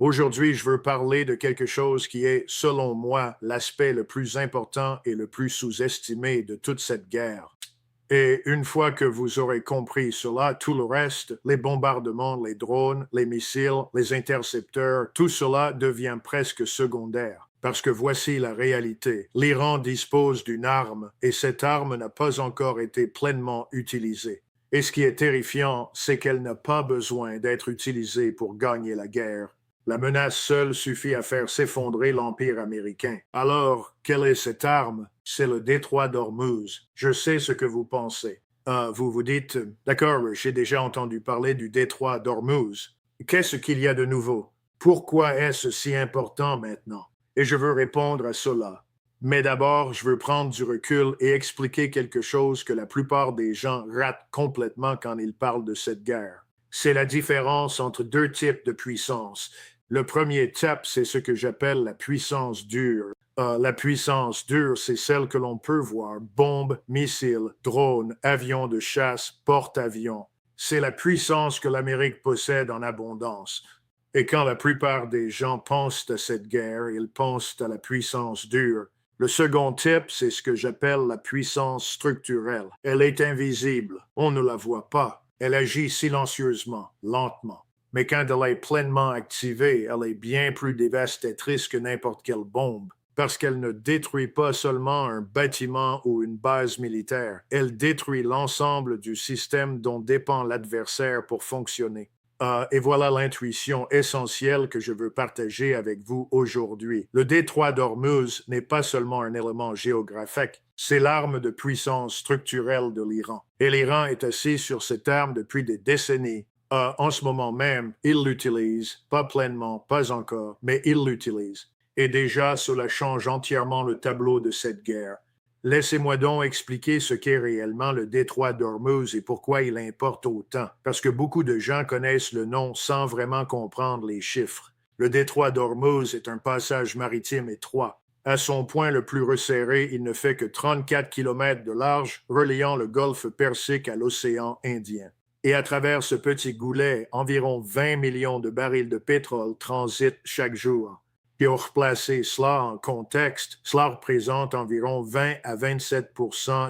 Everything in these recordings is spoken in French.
Aujourd'hui, je veux parler de quelque chose qui est, selon moi, l'aspect le plus important et le plus sous-estimé de toute cette guerre. Et une fois que vous aurez compris cela, tout le reste, les bombardements, les drones, les missiles, les intercepteurs, tout cela devient presque secondaire. Parce que voici la réalité. L'Iran dispose d'une arme et cette arme n'a pas encore été pleinement utilisée. Et ce qui est terrifiant, c'est qu'elle n'a pas besoin d'être utilisée pour gagner la guerre. La menace seule suffit à faire s'effondrer l'Empire américain. Alors, quelle est cette arme? C'est le détroit d'Ormuz. Je sais ce que vous pensez. Vous vous dites, d'accord, j'ai déjà entendu parler du détroit d'Ormuz. Qu'est-ce qu'il y a de nouveau? Pourquoi est-ce si important maintenant? Et je veux répondre à cela. Mais d'abord, je veux prendre du recul et expliquer quelque chose que la plupart des gens ratent complètement quand ils parlent de cette guerre. C'est la différence entre deux types de puissance. Le premier type, c'est ce que j'appelle la puissance dure. La puissance dure, c'est celle que l'on peut voir, bombes, missiles, drones, avions de chasse, porte-avions. C'est la puissance que l'Amérique possède en abondance. Et quand la plupart des gens pensent à cette guerre, ils pensent à la puissance dure. Le second type, c'est ce que j'appelle la puissance structurelle. Elle est invisible, on ne la voit pas. Elle agit silencieusement, lentement. Mais quand elle est pleinement activée, elle est bien plus dévastatrice que n'importe quelle bombe, parce qu'elle ne détruit pas seulement un bâtiment ou une base militaire, elle détruit l'ensemble du système dont dépend l'adversaire pour fonctionner. Et voilà l'intuition essentielle que je veux partager avec vous aujourd'hui. Le détroit d'Ormuz n'est pas seulement un élément géographique, c'est l'arme de puissance structurelle de l'Iran. Et l'Iran est assis sur cette arme depuis des décennies. En ce moment même, il l'utilise, pas pleinement, pas encore, mais il l'utilise. Et déjà, cela change entièrement le tableau de cette guerre. Laissez-moi donc expliquer ce qu'est réellement le détroit d'Ormuz et pourquoi il importe autant, parce que beaucoup de gens connaissent le nom sans vraiment comprendre les chiffres. Le détroit d'Ormuz est un passage maritime étroit. À son point le plus resserré, il ne fait que 34 kilomètres de large, reliant le golfe Persique à l'océan Indien. Et à travers ce petit goulet, environ 20 millions de barils de pétrole transitent chaque jour. Pour replacer cela en contexte, cela représente environ 20 à 27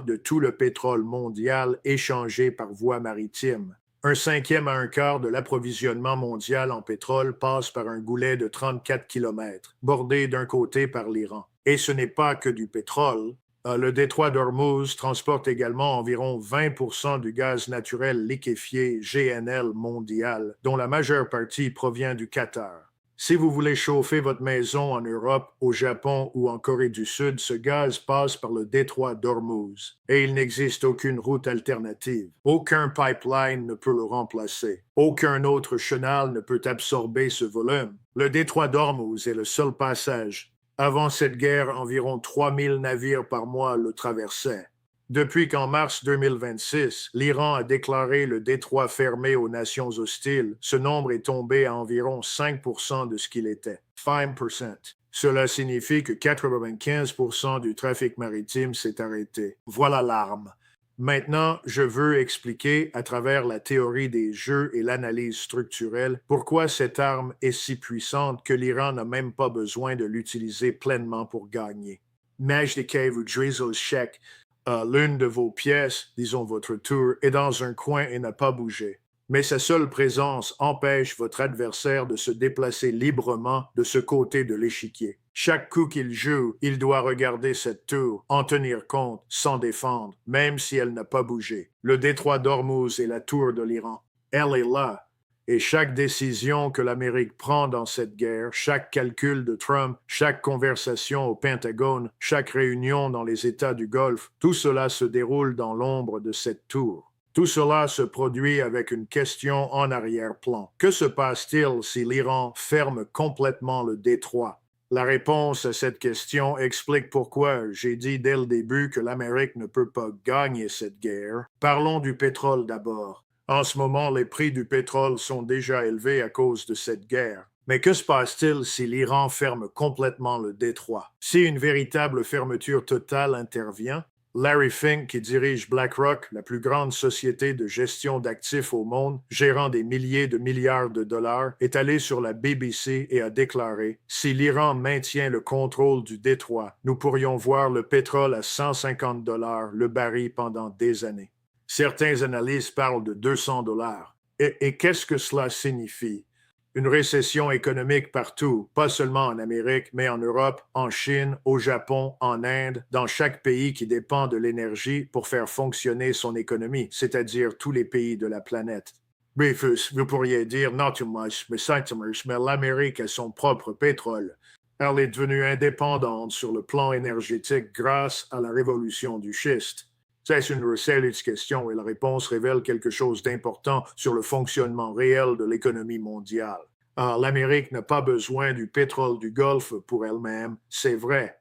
de tout le pétrole mondial échangé par voie maritime. Un cinquième à un quart de l'approvisionnement mondial en pétrole passe par un goulet de 34 kilomètres, bordé d'un côté par l'Iran. Et ce n'est pas que du pétrole. Le détroit d'Ormuz transporte également environ 20 du gaz naturel liquéfié GNL mondial, dont la majeure partie provient du Qatar. Si vous voulez chauffer votre maison en Europe, au Japon ou en Corée du Sud, ce gaz passe par le détroit d'Ormuz et il n'existe aucune route alternative. Aucun pipeline ne peut le remplacer. Aucun autre chenal ne peut absorber ce volume. Le détroit d'Ormuz est le seul passage. Avant cette guerre, environ 3000 navires par mois le traversaient. Depuis qu'en mars 2026, l'Iran a déclaré le détroit fermé aux nations hostiles, ce nombre est tombé à environ 5% de ce qu'il était. 5%. Cela signifie que 95% du trafic maritime s'est arrêté. Voilà l'arme. Maintenant, je veux expliquer, à travers la théorie des jeux et l'analyse structurelle, pourquoi cette arme est si puissante que l'Iran n'a même pas besoin de l'utiliser pleinement pour gagner. Imaginez vous drizzle le chèque. L'une de vos pièces, disons votre tour, est dans un coin et n'a pas bougé. Mais sa seule présence empêche votre adversaire de se déplacer librement de ce côté de l'échiquier. Chaque coup qu'il joue, il doit regarder cette tour, en tenir compte, s'en défendre, même si elle n'a pas bougé. Le détroit d'Ormuz est la tour de l'Iran. Elle est là. Et chaque décision que l'Amérique prend dans cette guerre, chaque calcul de Trump, chaque conversation au Pentagone, chaque réunion dans les États du Golfe, tout cela se déroule dans l'ombre de cette tour. Tout cela se produit avec une question en arrière-plan. Que se passe-t-il si l'Iran ferme complètement le détroit? La réponse à cette question explique pourquoi j'ai dit dès le début que l'Amérique ne peut pas gagner cette guerre. Parlons du pétrole d'abord. En ce moment, les prix du pétrole sont déjà élevés à cause de cette guerre. Mais que se passe-t-il si l'Iran ferme complètement le détroit? Si une véritable fermeture totale intervient, Larry Fink, qui dirige BlackRock, la plus grande société de gestion d'actifs au monde, gérant des milliers de milliards de dollars, est allé sur la BBC et a déclaré « Si l'Iran maintient le contrôle du détroit, nous pourrions voir le pétrole à 150 dollars le baril pendant des années. » Certains analystes parlent de 200 dollars. Et qu'est-ce que cela signifie? Une récession économique partout, pas seulement en Amérique, mais en Europe, en Chine, au Japon, en Inde, dans chaque pays qui dépend de l'énergie pour faire fonctionner son économie, c'est-à-dire tous les pays de la planète. Bref, vous pourriez dire, not too much, mais l'Amérique a son propre pétrole. Elle est devenue indépendante sur le plan énergétique grâce à la révolution du schiste. C'est une série de questions et la réponse révèle quelque chose d'important sur le fonctionnement réel de l'économie mondiale. Alors, l'Amérique n'a pas besoin du pétrole du Golfe pour elle-même, c'est vrai.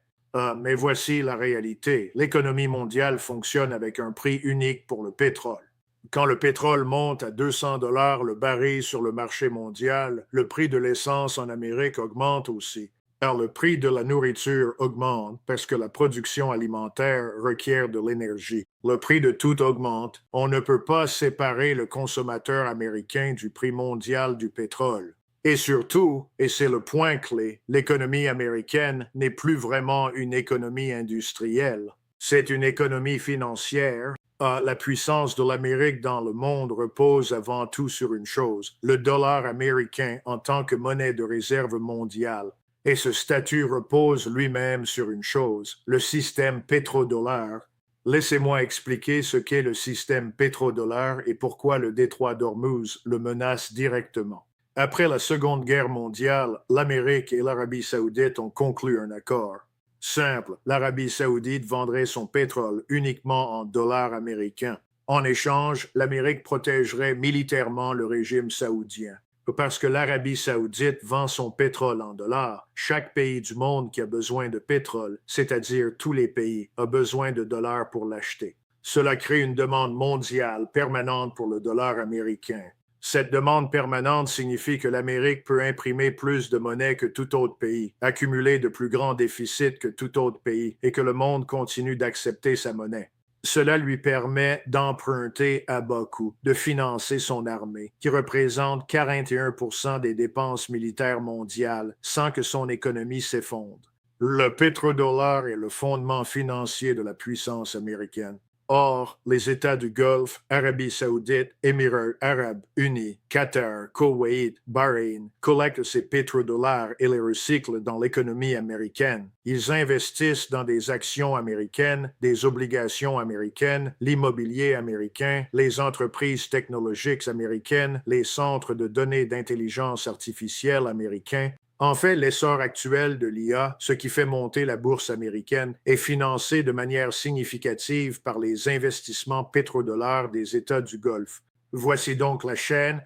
Mais voici la réalité. L'économie mondiale fonctionne avec un prix unique pour le pétrole. Quand le pétrole monte à 200 dollars le baril sur le marché mondial, le prix de l'essence en Amérique augmente aussi. Car le prix de la nourriture augmente parce que la production alimentaire requiert de l'énergie. Le prix de tout augmente. On ne peut pas séparer le consommateur américain du prix mondial du pétrole. Et surtout, et c'est le point clé, l'économie américaine n'est plus vraiment une économie industrielle. C'est une économie financière. La puissance de l'Amérique dans le monde repose avant tout sur une chose, le dollar américain en tant que monnaie de réserve mondiale. Et ce statut repose lui-même sur une chose, le système pétrodollar. Laissez-moi expliquer ce qu'est le système pétrodollar et pourquoi le détroit d'Ormuz le menace directement. Après la Seconde Guerre mondiale, l'Amérique et l'Arabie saoudite ont conclu un accord. Simple, l'Arabie saoudite vendrait son pétrole uniquement en dollars américains. En échange, l'Amérique protégerait militairement le régime saoudien. Parce que l'Arabie saoudite vend son pétrole en dollars, chaque pays du monde qui a besoin de pétrole, c'est-à-dire tous les pays, a besoin de dollars pour l'acheter. Cela crée une demande mondiale permanente pour le dollar américain. Cette demande permanente signifie que l'Amérique peut imprimer plus de monnaie que tout autre pays, accumuler de plus grands déficits que tout autre pays, et que le monde continue d'accepter sa monnaie. Cela lui permet d'emprunter à bas coût, de financer son armée, qui représente 41% des dépenses militaires mondiales, sans que son économie s'effondre. Le pétrodollar est le fondement financier de la puissance américaine. Or, les États du Golfe, Arabie saoudite, Émirats arabes unis, Qatar, Koweït, Bahreïn collectent ces pétrodollars et les recyclent dans l'économie américaine. Ils investissent dans des actions américaines, des obligations américaines, l'immobilier américain, les entreprises technologiques américaines, les centres de données d'intelligence artificielle américains. En fait, l'essor actuel de l'IA, ce qui fait monter la bourse américaine, est financé de manière significative par les investissements pétrodollars des États du Golfe. Voici donc la chaîne.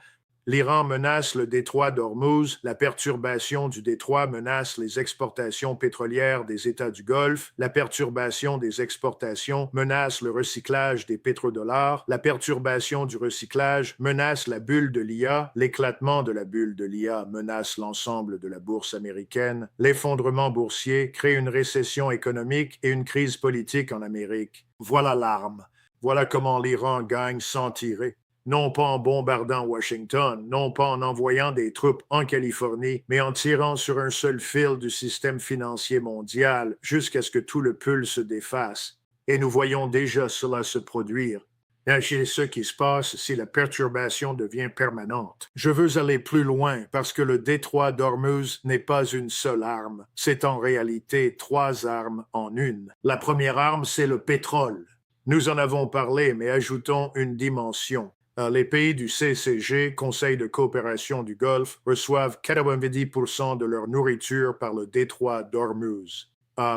L'Iran menace le détroit d'Ormuz, la perturbation du détroit menace les exportations pétrolières des États du Golfe, la perturbation des exportations menace le recyclage des pétrodollars, la perturbation du recyclage menace la bulle de l'IA, l'éclatement de la bulle de l'IA menace l'ensemble de la bourse américaine, l'effondrement boursier crée une récession économique et une crise politique en Amérique. Voilà l'arme. Voilà comment l'Iran gagne sans tirer. Non pas en bombardant Washington, non pas en envoyant des troupes en Californie, mais en tirant sur un seul fil du système financier mondial jusqu'à ce que tout le pull se défasse. Et nous voyons déjà cela se produire. C'est ce qui se passe si la perturbation devient permanente. Je veux aller plus loin parce que le détroit d'Ormuz n'est pas une seule arme. C'est en réalité 3 armes en une. La première arme, c'est le pétrole. Nous en avons parlé, mais ajoutons une dimension. Les pays du CCG, Conseil de coopération du Golfe, reçoivent 90% de leur nourriture par le détroit d'Ormuz.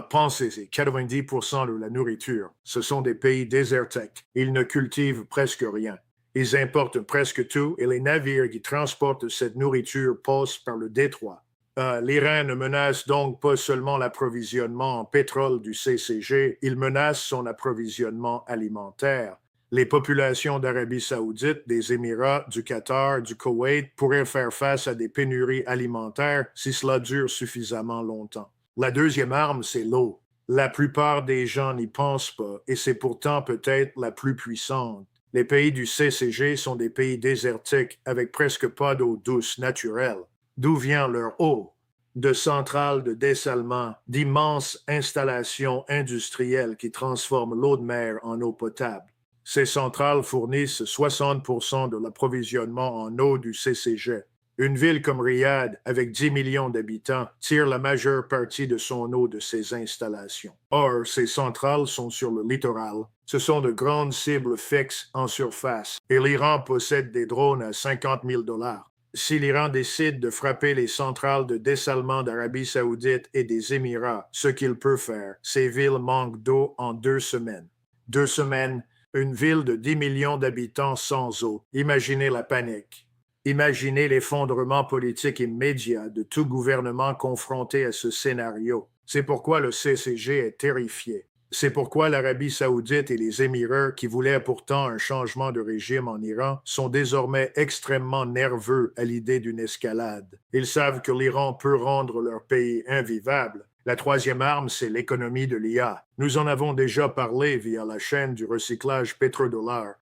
Pensez-y, 90% de la nourriture. Ce sont des pays désertiques. Ils ne cultivent presque rien. Ils importent presque tout et les navires qui transportent cette nourriture passent par le détroit. L'Iran ne menace donc pas seulement l'approvisionnement en pétrole du CCG, il menace son approvisionnement alimentaire. Les populations d'Arabie saoudite, des Émirats, du Qatar, du Koweït pourraient faire face à des pénuries alimentaires si cela dure suffisamment longtemps. La deuxième arme, c'est l'eau. La plupart des gens n'y pensent pas, et c'est pourtant peut-être la plus puissante. Les pays du CCG sont des pays désertiques avec presque pas d'eau douce naturelle. D'où vient leur eau? De centrales de dessalement, d'immenses installations industrielles qui transforment l'eau de mer en eau potable. Ces centrales fournissent 60% de l'approvisionnement en eau du CCG. Une ville comme Riyad, avec 10 millions d'habitants, tire la majeure partie de son eau de ces installations. Or, ces centrales sont sur le littoral. Ce sont de grandes cibles fixes en surface, et l'Iran possède des drones à 50 000 $. Si l'Iran décide de frapper les centrales de dessalement d'Arabie saoudite et des Émirats, ce qu'il peut faire, ces villes manquent d'eau en 2 semaines. 2 semaines, une ville de 10 millions d'habitants sans eau. Imaginez la panique. Imaginez l'effondrement politique immédiat de tout gouvernement confronté à ce scénario. C'est pourquoi le CCG est terrifié. C'est pourquoi l'Arabie saoudite et les Émirats, qui voulaient pourtant un changement de régime en Iran, sont désormais extrêmement nerveux à l'idée d'une escalade. Ils savent que l'Iran peut rendre leur pays invivable. La troisième arme, c'est l'économie de l'IA. Nous en avons déjà parlé via la chaîne du recyclage pétrodollar.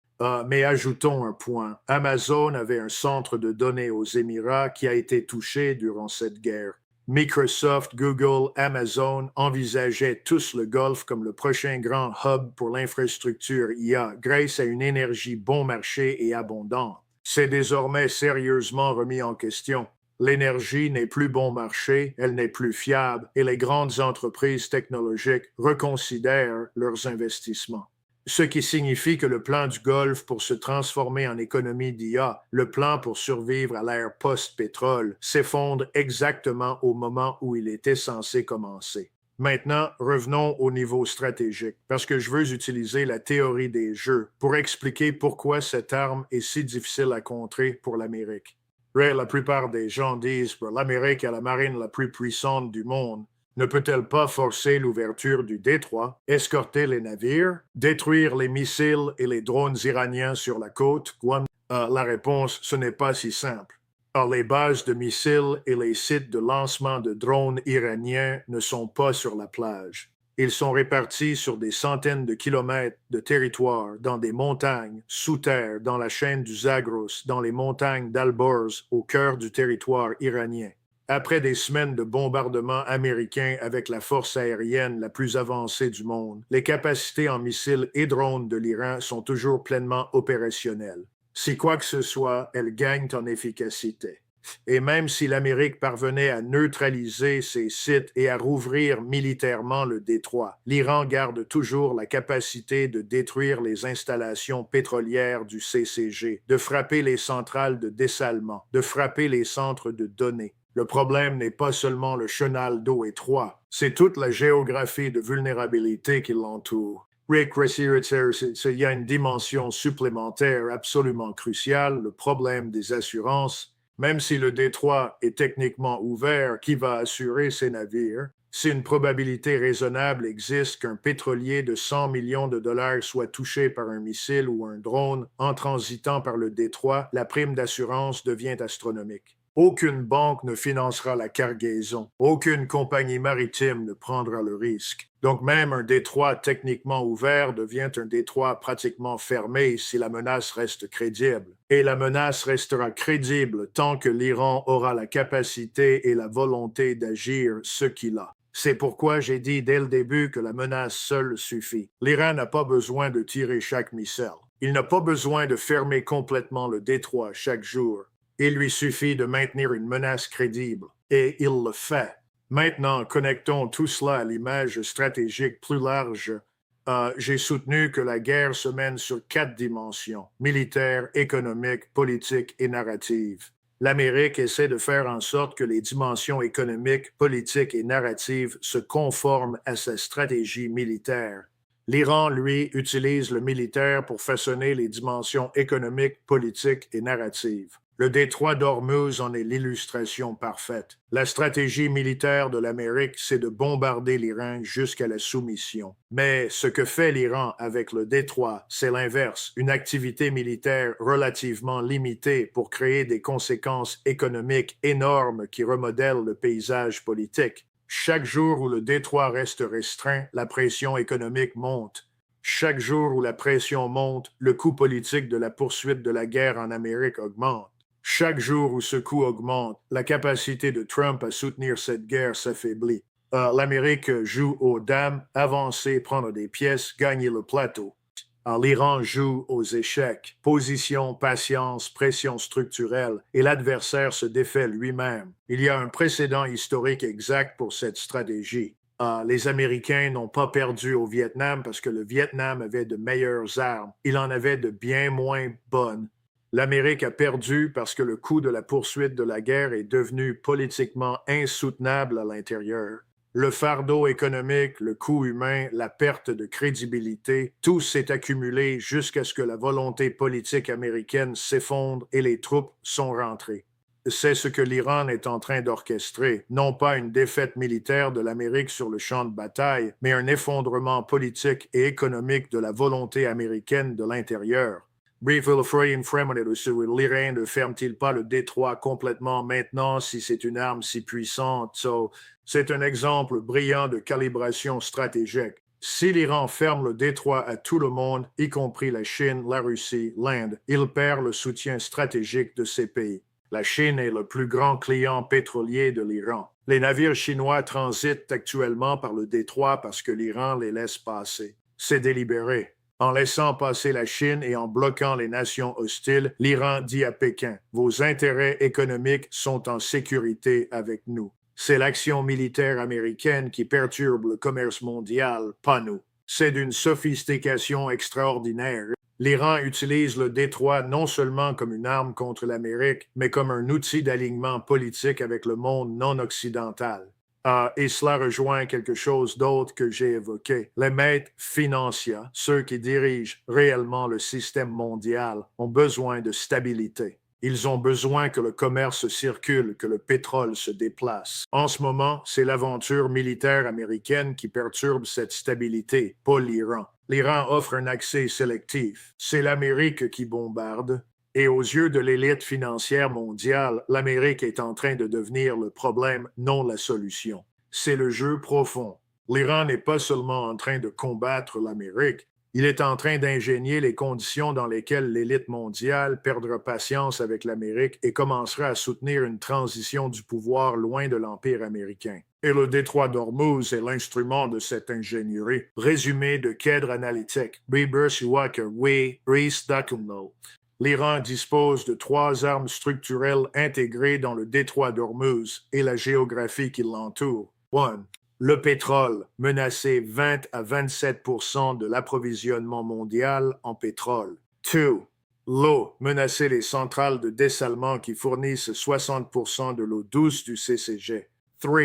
Mais ajoutons un point. Amazon avait un centre de données aux Émirats qui a été touché durant cette guerre. Microsoft, Google, Amazon envisageaient tous le Golfe comme le prochain grand hub pour l'infrastructure IA grâce à une énergie bon marché et abondante. C'est désormais sérieusement remis en question. L'énergie n'est plus bon marché, elle n'est plus fiable et les grandes entreprises technologiques reconsidèrent leurs investissements. Ce qui signifie que le plan du Golfe pour se transformer en économie d'IA, le plan pour survivre à l'ère post-pétrole, s'effondre exactement au moment où il était censé commencer. Maintenant, revenons au niveau stratégique, parce que je veux utiliser la théorie des jeux pour expliquer pourquoi cette arme est si difficile à contrer pour l'Amérique. La plupart des gens disent que l'Amérique a la marine la plus puissante du monde. Ne peut-elle pas forcer l'ouverture du détroit, escorter les navires, détruire les missiles et les drones iraniens sur la côte? La réponse, ce n'est pas si simple. Or, les bases de missiles et les sites de lancement de drones iraniens ne sont pas sur la plage. Ils sont répartis sur des centaines de kilomètres de territoire, dans des montagnes, sous terre, dans la chaîne du Zagros, dans les montagnes d'Alborz, au cœur du territoire iranien. Après des semaines de bombardements américains avec la force aérienne la plus avancée du monde, les capacités en missiles et drones de l'Iran sont toujours pleinement opérationnelles. Si quoi que ce soit, elles gagnent en efficacité. Et même si l'Amérique parvenait à neutraliser ces sites et à rouvrir militairement le détroit, l'Iran garde toujours la capacité de détruire les installations pétrolières du CCG, de frapper les centrales de dessalement, de frapper les centres de données. Le problème n'est pas seulement le chenal d'eau étroit, c'est toute la géographie de vulnérabilité qui l'entoure. Rick, il y a une dimension supplémentaire absolument cruciale, le problème des assurances. Même si le détroit est techniquement ouvert, qui va assurer ces navires? Si une probabilité raisonnable existe qu'un pétrolier de 100 millions de dollars soit touché par un missile ou un drone en transitant par le détroit, la prime d'assurance devient astronomique. Aucune banque ne financera la cargaison. Aucune compagnie maritime ne prendra le risque. Donc même un détroit techniquement ouvert devient un détroit pratiquement fermé si la menace reste crédible. Et la menace restera crédible tant que l'Iran aura la capacité et la volonté d'agir ce qu'il a. C'est pourquoi j'ai dit dès le début que la menace seule suffit. L'Iran n'a pas besoin de tirer chaque missile. Il n'a pas besoin de fermer complètement le détroit chaque jour. Il lui suffit de maintenir une menace crédible, et il le fait. Maintenant, connectons tout cela à l'image stratégique plus large. J'ai soutenu que la guerre se mène sur 4 dimensions, militaire, économique, politique et narrative. L'Amérique essaie de faire en sorte que les dimensions économiques, politiques et narratives se conforment à sa stratégie militaire. L'Iran, lui, utilise le militaire pour façonner les dimensions économiques, politiques et narratives. Le détroit d'Ormuz en est l'illustration parfaite. La stratégie militaire de l'Amérique, c'est de bombarder l'Iran jusqu'à la soumission. Mais ce que fait l'Iran avec le détroit, c'est l'inverse, une activité militaire relativement limitée pour créer des conséquences économiques énormes qui remodèlent le paysage politique. Chaque jour où le détroit reste restreint, la pression économique monte. Chaque jour où la pression monte, le coût politique de la poursuite de la guerre en Amérique augmente. Chaque jour où ce coût augmente, la capacité de Trump à soutenir cette guerre s'affaiblit. L'Amérique joue aux dames, avancer, prendre des pièces, gagner le plateau. L'Iran joue aux échecs, position, patience, pression structurelle, et l'adversaire se défait lui-même. Il y a un précédent historique exact pour cette stratégie. Les Américains n'ont pas perdu au Vietnam parce que le Vietnam avait de meilleures armes. Il en avait de bien moins bonnes. L'Amérique a perdu parce que le coût de la poursuite de la guerre est devenu politiquement insoutenable à l'intérieur. Le fardeau économique, le coût humain, la perte de crédibilité, tout s'est accumulé jusqu'à ce que la volonté politique américaine s'effondre et les troupes sont rentrées. C'est ce que l'Iran est en train d'orchestrer, non pas une défaite militaire de l'Amérique sur le champ de bataille, mais un effondrement politique et économique de la volonté américaine de l'intérieur. L'Iran ne ferme-t-il pas le détroit complètement maintenant si c'est une arme si puissante? C'est un exemple brillant de calibration stratégique. Si l'Iran ferme le détroit à tout le monde, y compris la Chine, la Russie, l'Inde, il perd le soutien stratégique de ces pays. La Chine est le plus grand client pétrolier de l'Iran. Les navires chinois transitent actuellement par le détroit parce que l'Iran les laisse passer. C'est délibéré. En laissant passer la Chine et en bloquant les nations hostiles, l'Iran dit à Pékin, « Vos intérêts économiques sont en sécurité avec nous. » C'est l'action militaire américaine qui perturbe le commerce mondial, pas nous. C'est d'une sophistication extraordinaire. L'Iran utilise le détroit non seulement comme une arme contre l'Amérique, mais comme un outil d'alignement politique avec le monde non occidental. Et cela rejoint quelque chose d'autre que j'ai évoqué. Les maîtres financiers, ceux qui dirigent réellement le système mondial, ont besoin de stabilité. Ils ont besoin que le commerce circule, que le pétrole se déplace. En ce moment, c'est l'aventure militaire américaine qui perturbe cette stabilité, pas l'Iran. L'Iran offre un accès sélectif. C'est l'Amérique qui bombarde. Et aux yeux de l'élite financière mondiale, l'Amérique est en train de devenir le problème, non la solution. C'est le jeu profond. L'Iran n'est pas seulement en train de combattre l'Amérique, il est en train d'ingénier les conditions dans lesquelles l'élite mondiale perdra patience avec l'Amérique et commencera à soutenir une transition du pouvoir loin de l'Empire américain. Et le détroit d'Ormuz est l'instrument de cette ingénierie. Résumé de Kedre Analytique. L'Iran dispose de 3 armes structurelles intégrées dans le détroit d'Ormuz et la géographie qui l'entoure. 1. Le pétrole, menacé 20 à 27 % de l'approvisionnement mondial en pétrole. 2. L'eau, menacé les centrales de dessalement qui fournissent 60 % de l'eau douce du CCG. 3.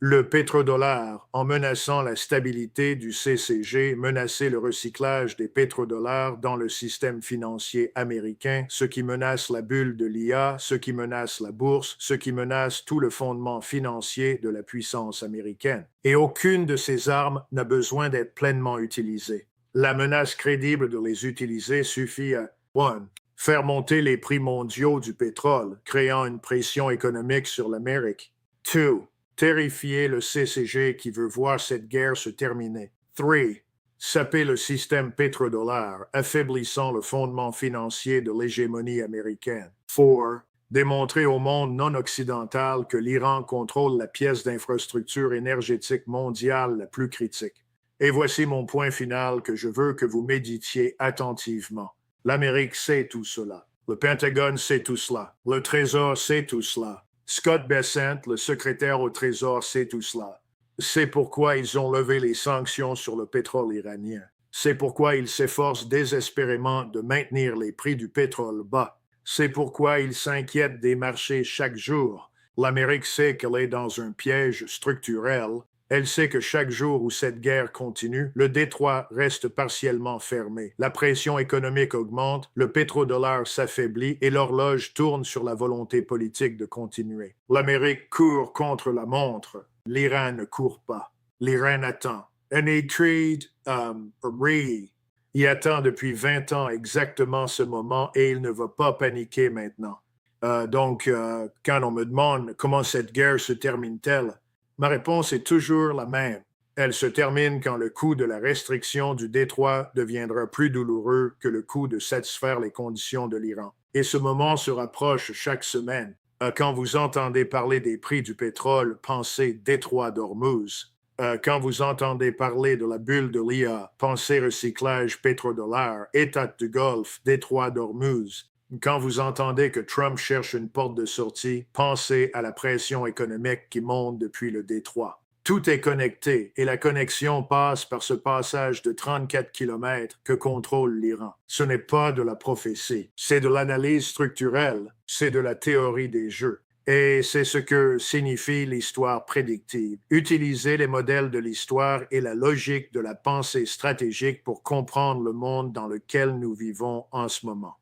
Le pétrodollar, en menaçant la stabilité du CCG, menacer le recyclage des pétrodollars dans le système financier américain, ce qui menace la bulle de l'IA, ce qui menace la bourse, ce qui menace tout le fondement financier de la puissance américaine. Et aucune de ces armes n'a besoin d'être pleinement utilisée. La menace crédible de les utiliser suffit à 1. Faire monter les prix mondiaux du pétrole, créant une pression économique sur l'Amérique. 2. Terrifier le CCG qui veut voir cette guerre se terminer. 3. Saper le système pétrodollar, affaiblissant le fondement financier de l'hégémonie américaine. 4. Démontrer au monde non occidental que l'Iran contrôle la pièce d'infrastructure énergétique mondiale la plus critique. Et voici mon point final que je veux que vous méditiez attentivement. L'Amérique sait tout cela. Le Pentagone sait tout cela. Le Trésor sait tout cela. Scott Bessent, le secrétaire au Trésor, sait tout cela. C'est pourquoi ils ont levé les sanctions sur le pétrole iranien. C'est pourquoi ils s'efforcent désespérément de maintenir les prix du pétrole bas. C'est pourquoi ils s'inquiètent des marchés chaque jour. L'Amérique sait qu'elle est dans un piège structurel. Elle sait que chaque jour où cette guerre continue, le détroit reste partiellement fermé. La pression économique augmente, le pétrodollar s'affaiblit et l'horloge tourne sur la volonté politique de continuer. L'Amérique court contre la montre. L'Iran ne court pas. L'Iran attend. Il attend depuis 20 ans exactement ce moment et il ne va pas paniquer maintenant. Donc, quand on me demande comment cette guerre se termine-t-elle, Ma réponse est toujours la même. Elle se termine quand le coût de la restriction du détroit deviendra plus douloureux que le coût de satisfaire les conditions de l'Iran. Et ce moment se rapproche chaque semaine. Quand vous entendez parler des prix du pétrole, pensez détroit d'Ormuz. Quand vous entendez parler de la bulle de l'IA, pensez recyclage pétrodollar, État du Golfe, détroit d'Ormuz. Quand vous entendez que Trump cherche une porte de sortie, pensez à la pression économique qui monte depuis le détroit. Tout est connecté et la connexion passe par ce passage de 34 kilomètres que contrôle l'Iran. Ce n'est pas de la prophétie, c'est de l'analyse structurelle, c'est de la théorie des jeux. Et c'est ce que signifie l'histoire prédictive. Utiliser les modèles de l'histoire et la logique de la pensée stratégique pour comprendre le monde dans lequel nous vivons en ce moment.